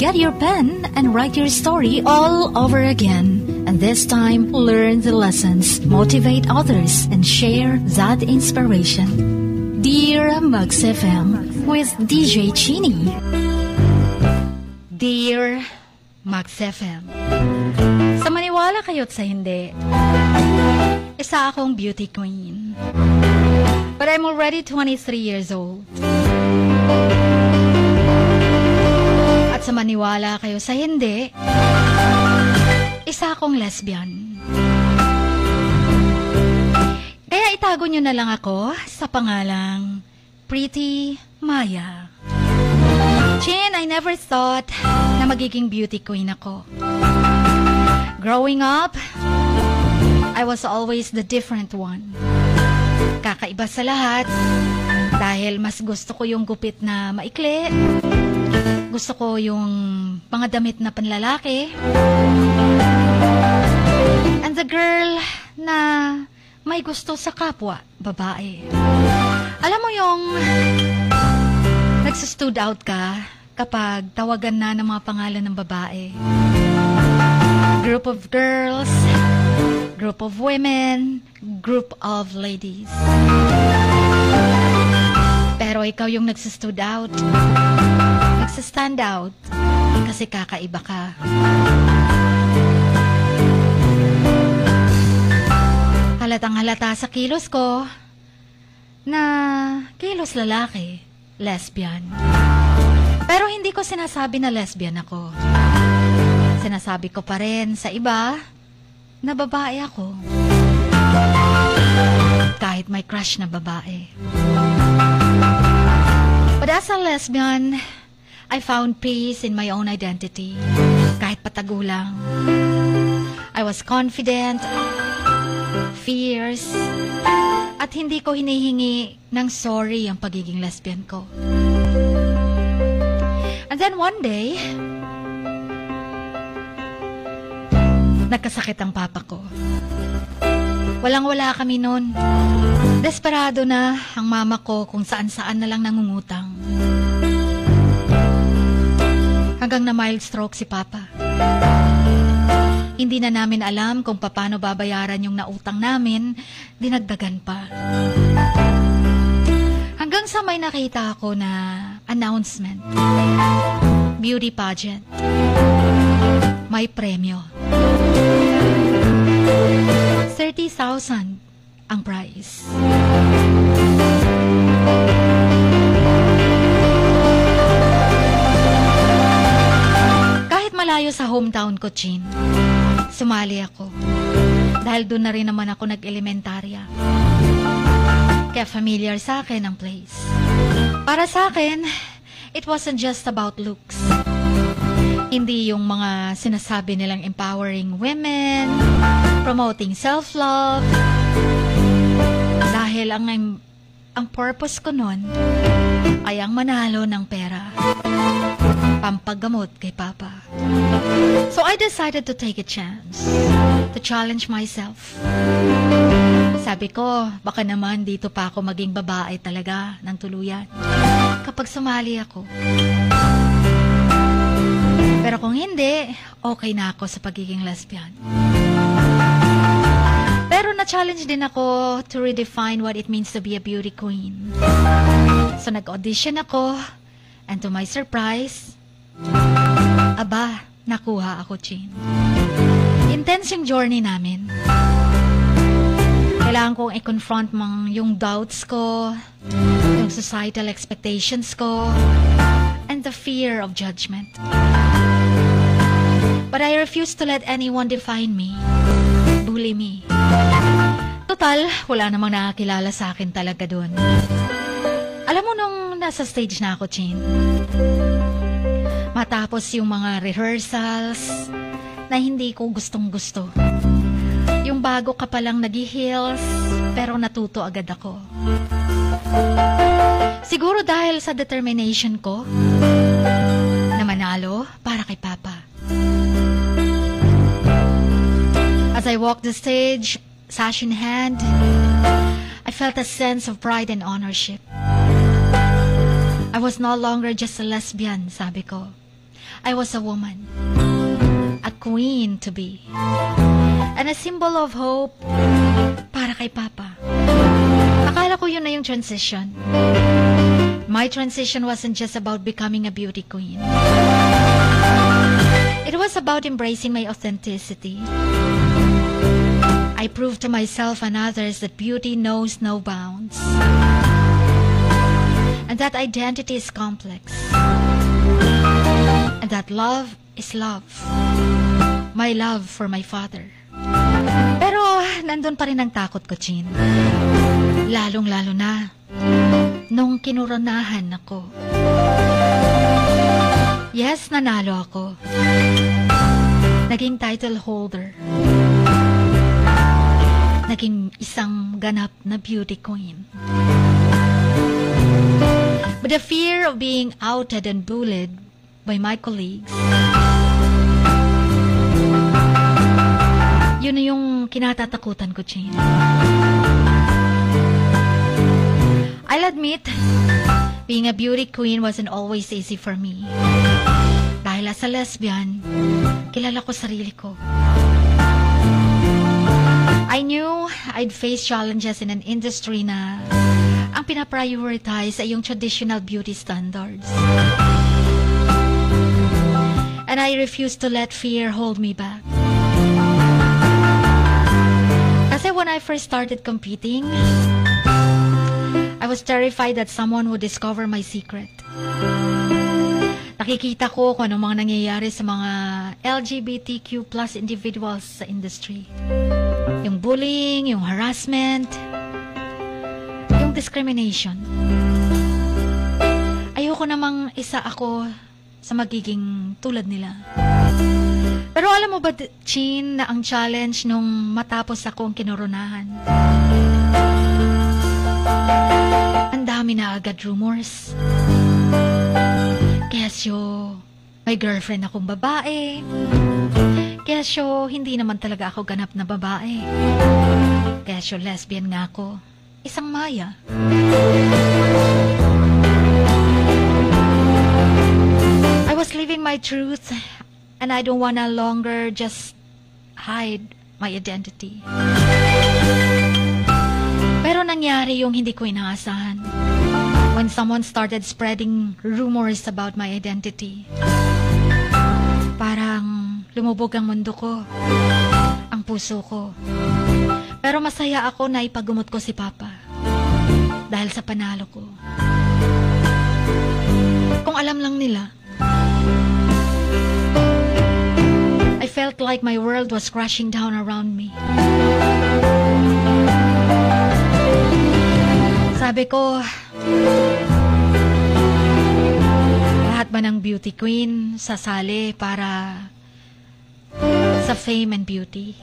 Get your pen and write your story all over again. And this time, learn the lessons, motivate others, and share that inspiration. Dear Mugs FM with DJ Chini. Dear Mugs FM, sa maniwala kayo't sa hindi, isa akong beauty queen. But I'm already 23 years old. At sa maniwala kayo sa hindi, isa akong lesbian. Kaya itago nyo na lang ako sa pangalang Pretty Maya. Chin, I never thought na magiging beauty queen ako. Growing up, I was always the different one. Kakaiba sa lahat dahil mas gusto ko yung gupit na maikli. Gusto ko yung mga damit na panlalaki. And the girl na may gusto sa kapwa, babae. Alam mo yung nagsustood out ka kapag tawagan na ng mga pangalan ng babae. Group of girls, group of women, group of ladies. Pero ikaw yung nagsustood out. Nagsastand out kasi kakaiba ka. Halatang halata sa kilos ko na kilos lalaki, lesbian. Pero hindi ko sinasabi na lesbian ako. Sinasabi ko pa rin sa iba na babae ako. Kahit may crush na babae. But as a lesbian, I found peace in my own identity. Kahit patago lang. I was confident, fierce, at hindi ko hinihingi ng sorry ang pagiging lesbian ko. And then one day, nagkasakit ang papa ko. Walang-wala kami noon. Desperado na ang mama ko kung saan-saan na lang nangungutang. Hanggang na mild stroke si Papa. Hindi na namin alam kung paano babayaran yung nautang namin, dinagdagan pa. Hanggang sa may nakita ako na announcement. Beauty pageant. May premyo. 30,000 ang prize. Malayo sa hometown ko, Chin. Sumali ako. Dahil doon na rin naman ako nag-elementarya. Kaya familiar sa akin ang place. Para sa akin, it wasn't just about looks. Hindi yung mga sinasabi nilang empowering women, promoting self-love. Dahil ang purpose ko nun ay ang manalo ng pera. Pampagamot kay Papa. So I decided to take a chance. To challenge myself. Sabi ko, baka naman dito pa ako maging babae talaga ng tuluyan. Kapag sumali ako. Pero kung hindi, okay na ako sa pagiging lesbian. Pero na-challenge din ako to redefine what it means to be a beauty queen. So nag-audition ako, and to my surprise, aba, nakuha ako, Chin. Intense yung journey namin. Kailangan kong i-confront yung doubts ko, yung societal expectations ko, and the fear of judgment. But I refuse to let anyone define me, bully me. Total, wala namang nakakilala sa akin talaga dun. Alam mo nung nasa stage na ako, Chin, matapos yung mga rehearsals na hindi ko gustong-gusto. Yung bago ka palang nag-heels, pero natuto agad ako. Siguro dahil sa determination ko na manalo para kay Papa. As I walked the stage, sash in hand, I felt a sense of pride and ownership. I was no longer just a lesbian, sabi ko. I was a woman, a queen to be, and a symbol of hope para kay Papa. Akala ko yun na yung transition. My transition wasn't just about becoming a beauty queen. It was about embracing my authenticity. I proved to myself and others that beauty knows no bounds, and that identity is complex, and that love is love. My love for my father. Pero nandun pa rin ang takot ko, Chin. Lalong-lalo na nung kinoronahan ako. Yes, nanalo ako. Naging title holder. Naging isang ganap na beauty queen. But the fear of being outed and bullied by my colleagues, yun na yung kinatatakutan ko, Jane. I'll admit, being a beauty queen wasn't always easy for me. Dahil as a lesbian, kilala ko sarili ko. I knew I'd face challenges in an industry na ang pinaprioritize ay yung traditional beauty standards. And I refused to let fear hold me back. Kasi when I first started competing, I was terrified that someone would discover my secret. Nakikita ko kung anong mga nangyayari sa mga LGBTQ plus individuals sa industry. Yung bullying, yung harassment, yung discrimination. Ayoko namang isa ako sa magiging tulad nila. Pero alam mo ba, Chin, na ang challenge nung matapos akong kinoronahan? Ang dami na agad rumors. Kesyo, may girlfriend akong babae. Kesyo, hindi naman talaga ako ganap na babae. Kesyo, lesbian nga ako. Isang Maya. I was living my truth, and I don't wanna longer just hide my identity. Pero nangyari yung hindi ko inaasahan. When someone started spreading rumors about my identity, parang lumubog ang mundo ko, ang puso ko. Pero masaya ako na ipagumot ko si Papa dahil sa panalo ko. Kung alam lang nila, I felt like my world was crashing down around me. Sabi ko, lahat ba ng beauty queen sasali para sa fame and beauty?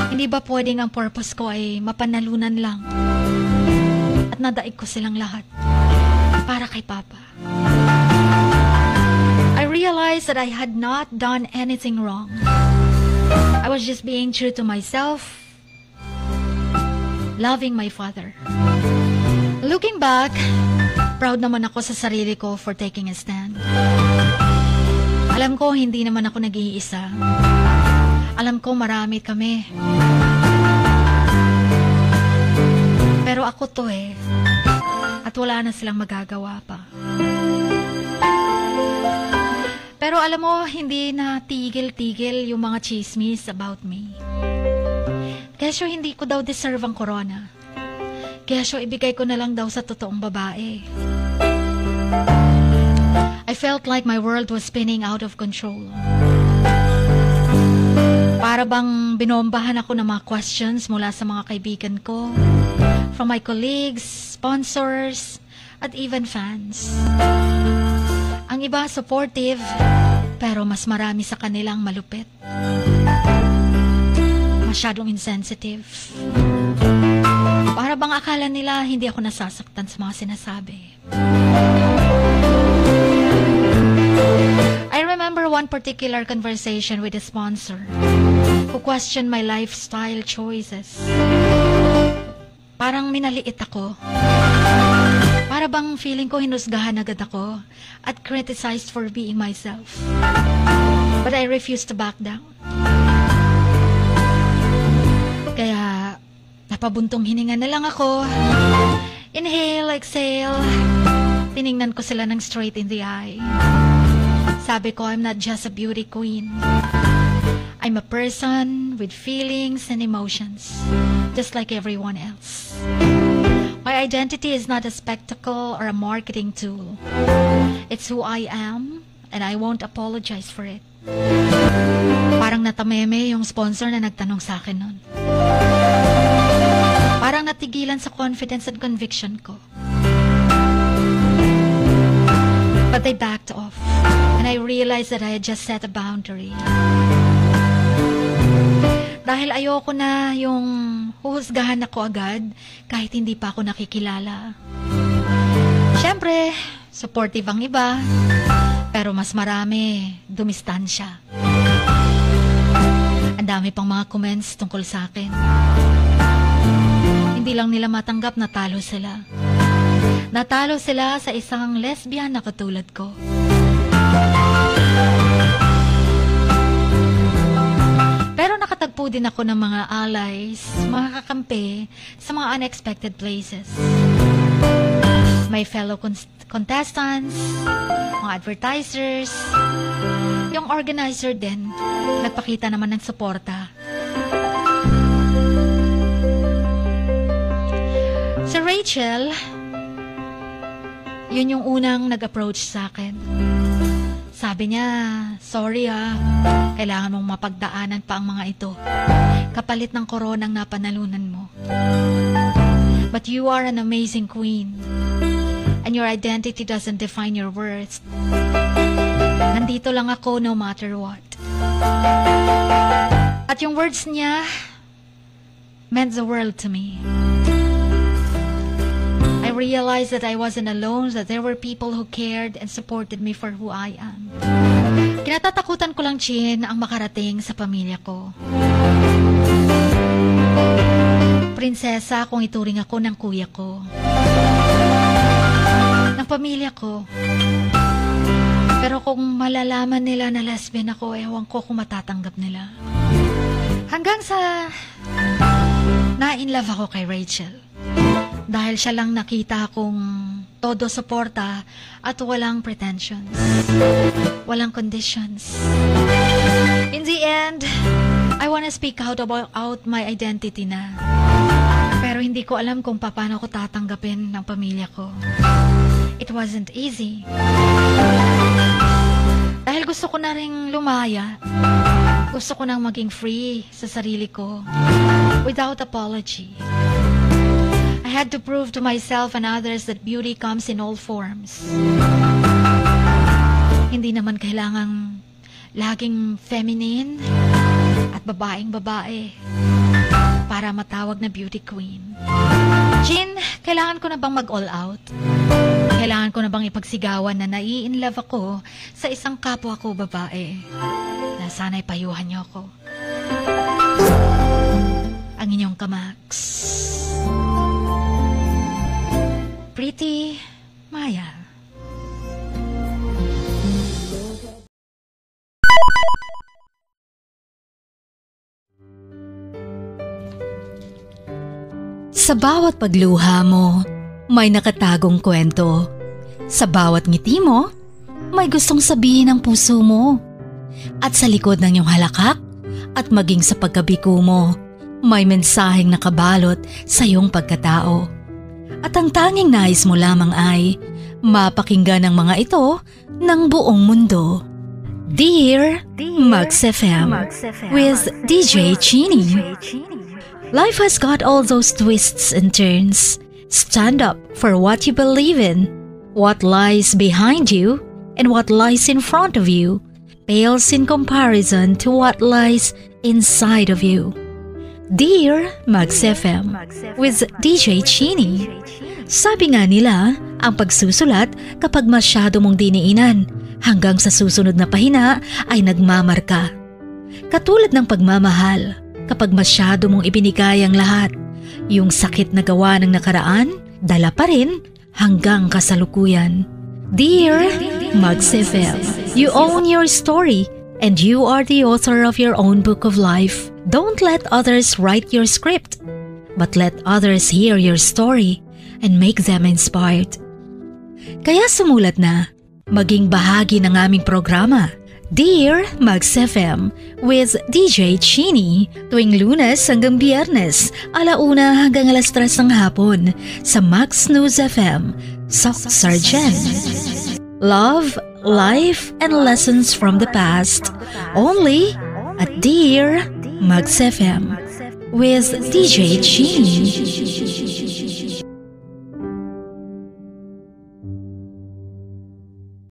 Hindi ba pwedeng ang purpose ko ay mapanalunan lang at nadaig ko silang lahat para kay Papa? I realized that I had not done anything wrong. I was just being true to myself, loving my father. Looking back, proud naman ako sa sarili ko for taking a stand. Alam ko, hindi naman ako nag-iisa. Alam ko, marami kami. Pero ako to at wala na silang magagawa pa. Pero alam mo, hindi na tigil-tigil yung mga chismis about me. Kesyo hindi ko daw deserve ang corona. Kesyo ibigay ko na lang daw sa totoong babae. I felt like my world was spinning out of control. Para bang binombahan ako ng mga questions mula sa mga kaibigan ko, from my colleagues, sponsors, at even fans. Ang iba supportive, pero mas marami sa kanilang malupit. Masyadong insensitive. Para bang akala nila hindi ako nasasaktan sa mga sinasabi. I remember one particular conversation with a sponsor who questioned my lifestyle choices. Parang minaliit ako. Para bang feeling ko hinusgahan agad ako at criticized for being myself. But I refused to back down. Kaya napabuntong hininga na lang ako. Inhale, exhale. Tiningnan ko sila ng straight in the eye. Sabi ko, I'm not just a beauty queen. I'm a person with feelings and emotions, just like everyone else. My identity is not a spectacle or a marketing tool. It's who I am, and I won't apologize for it. Parang natameme yung sponsor na nagtanong sa akin nun. Parang natigilan sa confidence and conviction ko. But they backed off, and I realized that I had just set a boundary. Dahil ayoko na yung huhusgahan ako agad kahit hindi pa ako nakikilala. Siyempre, supportive ang iba, pero mas marami dumistansya. Ang dami pang mga comments tungkol sa akin. Hindi lang nila matanggap na talo sila. Natalo sila sa isang lesbian na katulad ko. Pero nakatagpo din ako ng mga allies, mga kakampi sa mga unexpected places. My fellow contestants, mga advertisers, yung organizer din, nagpakita naman ng suporta. Si Rachel, yun yung unang nag-approach sa akin. Sabi niya, sorry kailangan mong mapagdaanan pa ang mga ito. Kapalit ng koronang napanalunan mo. But you are an amazing queen. And your identity doesn't define your worth. Nandito lang ako no matter what. At yung words niya meant the world to me. I realized that I wasn't alone, that there were people who cared and supported me for who I am. Kinatatakutan ko lang, Chin, ang makarating sa pamilya ko. Prinsesa kung ituring ako ng kuya ko. Ng pamilya ko. Pero kung malalaman nila na lesbian ako, ewan ko kung matatanggap nila. Hanggang sa na-in-love ako kay Rachel. Dahil siya lang nakita kong todo suporta at walang pretensions. Walang conditions. In the end, I wanna speak out about my identity na. Pero hindi ko alam kung paano ko tatanggapin ng pamilya ko. It wasn't easy. Dahil gusto ko na ring lumaya. Gusto ko nang maging free sa sarili ko. Without apology. I had to prove to myself and others that beauty comes in all forms. Hindi naman kailangang laging feminine at babaeng babae para matawag na beauty queen. Jean, kailangan ko na bang mag-all out? Kailangan ko na bang ipagsigawan na nai-inlove ako sa isang kapwa ko babae na sana'y payuhan niyo ako? Ang inyong Kamax. Pretty Maya. Sa bawat pagluha mo, may nakatagong kwento. Sa bawat ngiti mo, may gustong sabihin ang puso mo. At sa likod ng iyong halakak at maging sa pagkabiko mo, may mensaheng nakabalot sa iyong pagkatao. At ang tanging nais mo lamang ay mapakinggan ang mga ito ng buong mundo. Dear Max FM with DJ Chini. Life has got all those twists and turns. Stand up for what you believe in. What lies behind you and what lies in front of you pales in comparison to what lies inside of you. Dear Max FM with DJ Chini. Sabi nga nila, ang pagsusulat kapag masyado mong diniinan hanggang sa susunod na pahina ay nagmamarka. Katulad ng pagmamahal, kapag masyado mong ibinigay ang lahat, yung sakit na gawa ng nakaraan, dala pa rin hanggang kasalukuyan. Dear Mags FM, you own your story and you are the author of your own book of life. Don't let others write your script, but let others hear your story and make them inspired. Kaya sumulat na, maging bahagi ng aming programa, Dear Mags FM with DJ Chini, tuwing Lunes hanggang Biyernes, 1:00 hanggang 3:00 ng hapon sa Max News FM, Sock Sargent. Love, life, and lessons from the past, only at Dear Mags FM with DJ Chini.